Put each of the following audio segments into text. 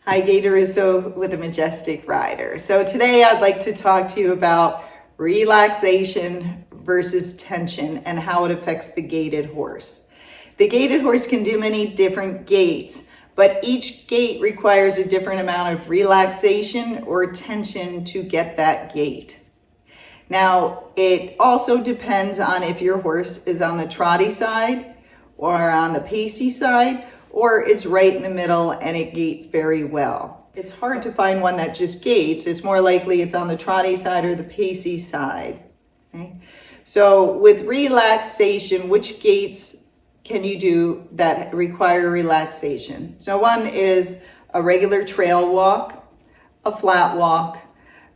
Hi, Gaye DeRusso with the Majestic Rider. So today I'd like to talk to you about relaxation versus tension and how it affects the gaited horse. The gaited horse can do many different gaits, but each gait requires a different amount of relaxation or tension to get that gait. Now, it also depends on if your horse is on the trotty side or on the pacey side, or it's right in the middle and it gaits very well. It's hard to find one that just gaits. It's more likely it's on the trotty side or the pacey side. Okay? So with relaxation, which gaits can you do that require relaxation? So one is a regular trail walk, a flat walk,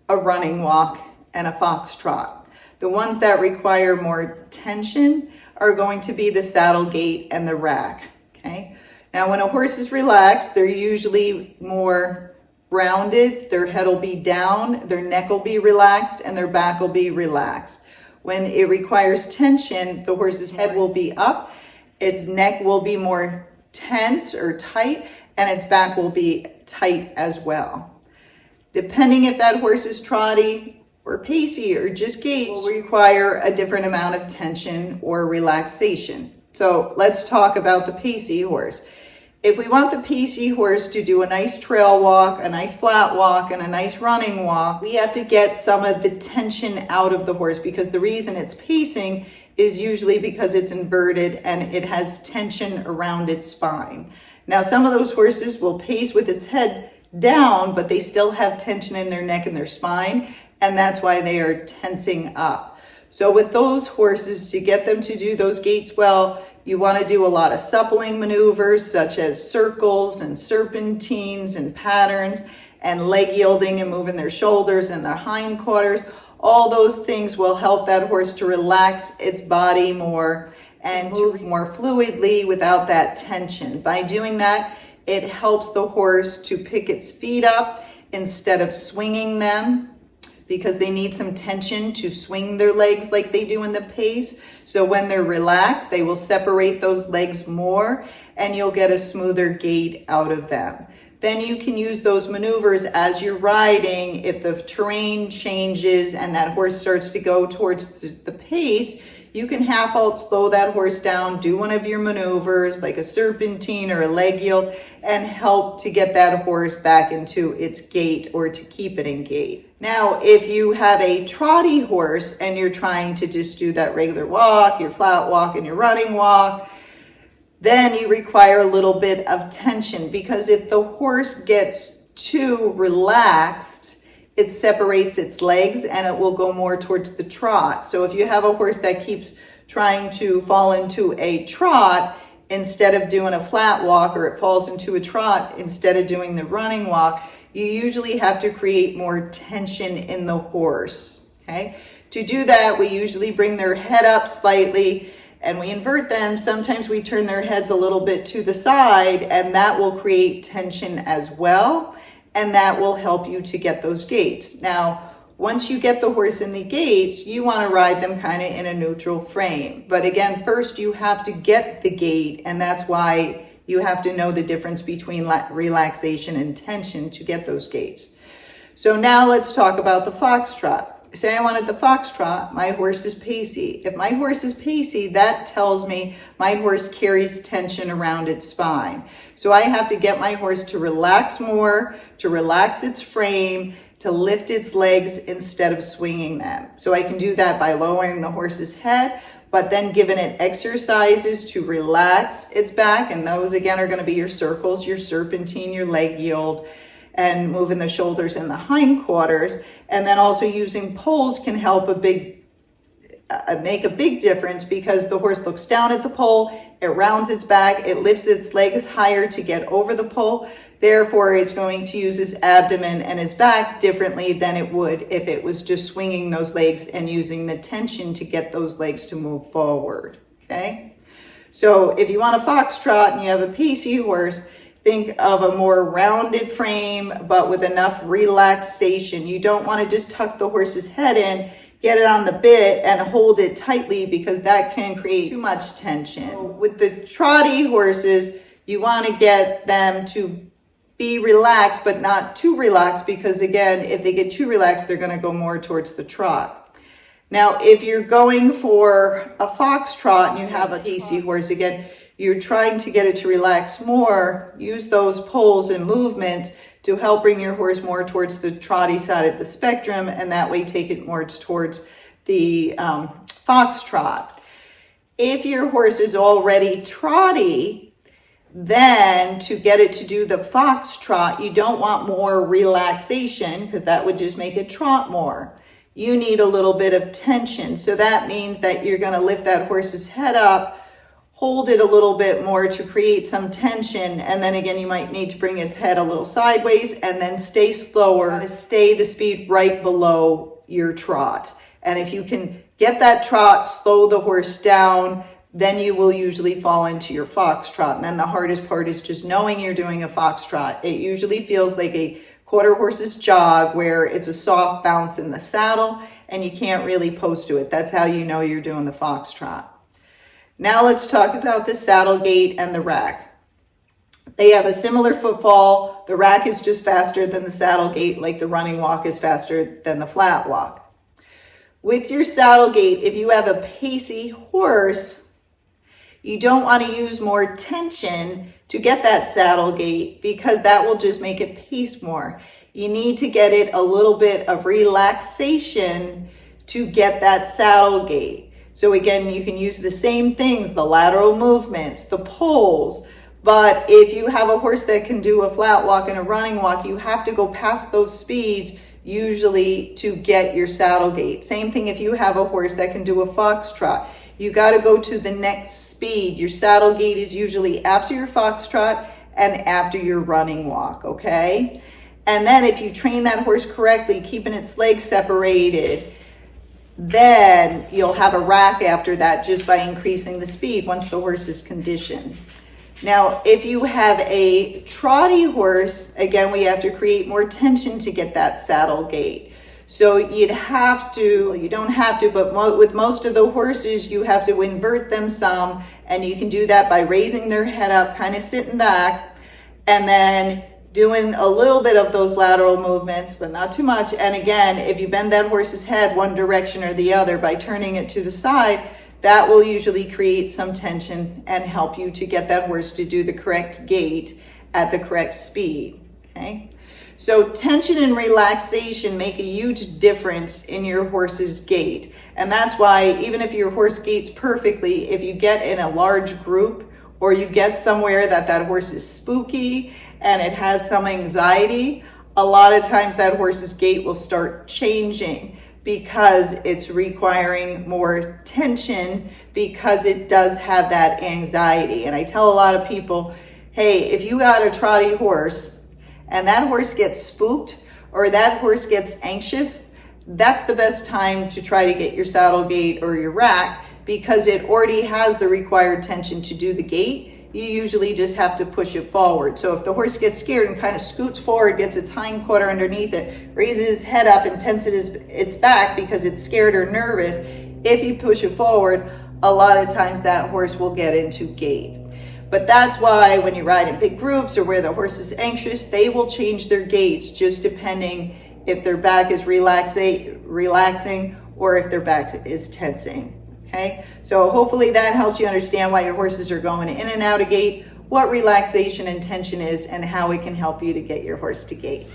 a running walk, and a foxtrot. The ones that require more tension are going to be the saddle gait and the rack. Okay. Now, when a horse is relaxed, they're usually more rounded. Their head will be down, their neck will be relaxed, and their back will be relaxed. When it requires tension, the horse's head will be up, its neck will be more tense or tight, and its back will be tight as well. Depending if that horse is trotty or pacey or just gait, will require a different amount of tension or relaxation. So let's talk about the pacey horse. If we want the pacey horse to do a nice trail walk, a nice flat walk, and a nice running walk, we have to get some of the tension out of the horse, because the reason it's pacing is usually because it's inverted and it has tension around its spine. Now, some of those horses will pace with its head down, but they still have tension in their neck and their spine, and that's why they are tensing up. So with those horses, to get them to do those gaits well, you want to do a lot of suppling maneuvers such as circles and serpentines and patterns and leg yielding and moving their shoulders and their hindquarters. All those things will help that horse to relax its body more and move more fluidly without that tension. By doing that, it helps the horse to pick its feet up instead of swinging them, because they need some tension to swing their legs like they do in the pace. So when they're relaxed, they will separate those legs more and you'll get a smoother gait out of them. Then you can use those maneuvers as you're riding. If the terrain changes and that horse starts to go towards the pace, you can half halt, slow that horse down, do one of your maneuvers like a serpentine or a leg yield, and help to get that horse back into its gait or to keep it in gait. Now, if you have a trotty horse and you're trying to just do that regular walk, your flat walk and your running walk, then you require a little bit of tension, because if the horse gets too relaxed, it separates its legs and it will go more towards the trot. So if you have a horse that keeps trying to fall into a trot instead of doing a flat walk, or it falls into a trot instead of doing the running walk, you usually have to create more tension in the horse. Okay? To do that, we usually bring their head up slightly and we invert them. Sometimes we turn their heads a little bit to the side, and that will create tension as well. And that will help you to get those gaits. Now, once you get the horse in the gaits, you want to ride them kind of in a neutral frame. But again, first you have to get the gait, and that's why you have to know the difference between relaxation and tension to get those gaits. So now let's talk about the foxtrot. Say I wanted the foxtrot, my horse is pacey. If my horse is pacey, that tells me my horse carries tension around its spine. So I have to get my horse to relax more, to relax its frame, to lift its legs instead of swinging them. So I can do that by lowering the horse's head, but then giving it exercises to relax its back. And those again are going to be your circles, your serpentine, your leg yield, and moving the shoulders and the hindquarters. And then also using poles can help make a big difference, because the horse looks down at the pole, it rounds its back, it lifts its legs higher to get over the pole. Therefore, it's going to use its abdomen and its back differently than it would if it was just swinging those legs and using the tension to get those legs to move forward. Okay? So if you want a foxtrot and you have a pacey horse, think of a more rounded frame, but with enough relaxation. You don't want to just tuck the horse's head in, get it on the bit, and hold it tightly, because that can create too much tension. With the trotty horses, you want to get them to be relaxed, but not too relaxed, because again, if they get too relaxed, they're going to go more towards the trot. Now, if you're going for a foxtrot and you have a pacey horse, again, you're trying to get it to relax more, use those pulls and movement to help bring your horse more towards the trotty side of the spectrum, and that way take it more towards the foxtrot. If your horse is already trotty, then to get it to do the foxtrot, you don't want more relaxation, because that would just make it trot more. You need a little bit of tension. So that means that you're going to lift that horse's head up, hold it a little bit more to create some tension, and then again you might need to bring its head a little sideways and then stay slower to stay the speed right below your trot. And if you can get that trot, slow the horse down, then you will usually fall into your foxtrot. And then the hardest part is just knowing you're doing a foxtrot. It usually feels like a quarter horse's jog, where it's a soft bounce in the saddle and you can't really post to it. That's how you know you're doing the foxtrot. Now let's talk about the saddle gait and the rack. They have a similar footfall. The rack is just faster than the saddle gait, like the running walk is faster than the flat walk. With your saddle gait, if you have a pacey horse, you don't want to use more tension to get that saddle gait, because that will just make it pace more. You need to get it a little bit of relaxation to get that saddle gait. So again, you can use the same things, the lateral movements, the pulls, but if you have a horse that can do a flat walk and a running walk, you have to go past those speeds usually to get your saddle gait. Same thing if you have a horse that can do a foxtrot. You got to go to the next speed. Your saddle gait is usually after your foxtrot and after your running walk, okay? And then if you train that horse correctly, keeping its legs separated, then you'll have a rack after that just by increasing the speed once the horse is conditioned. Now, if you have a trotty horse, again, we have to create more tension to get that saddle gait. So you don't have to, but with most of the horses, you have to invert them some, and you can do that by raising their head up, kind of sitting back, and then doing a little bit of those lateral movements, but not too much. And again, if you bend that horse's head one direction or the other by turning it to the side, that will usually create some tension and help you to get that horse to do the correct gait at the correct speed, okay? So tension and relaxation make a huge difference in your horse's gait. And that's why even if your horse gaits perfectly, if you get in a large group or you get somewhere that horse is spooky and it has some anxiety, a lot of times that horse's gait will start changing because it's requiring more tension, because it does have that anxiety. And I tell a lot of people, hey, if you got a trotty horse and that horse gets spooked or that horse gets anxious, that's the best time to try to get your saddle gait or your rack, because it already has the required tension to do the gait. You usually just have to push it forward. So if the horse gets scared and kind of scoots forward, gets its hind quarter underneath it, raises its head up and tenses its back because it's scared or nervous, if you push it forward, a lot of times that horse will get into gait. But that's why when you ride in big groups or where the horse is anxious, they will change their gaits just depending if their back is relaxing or if their back is tensing. Okay, so hopefully that helps you understand why your horses are going in and out of gait, what relaxation and tension is, and how it can help you to get your horse to gait.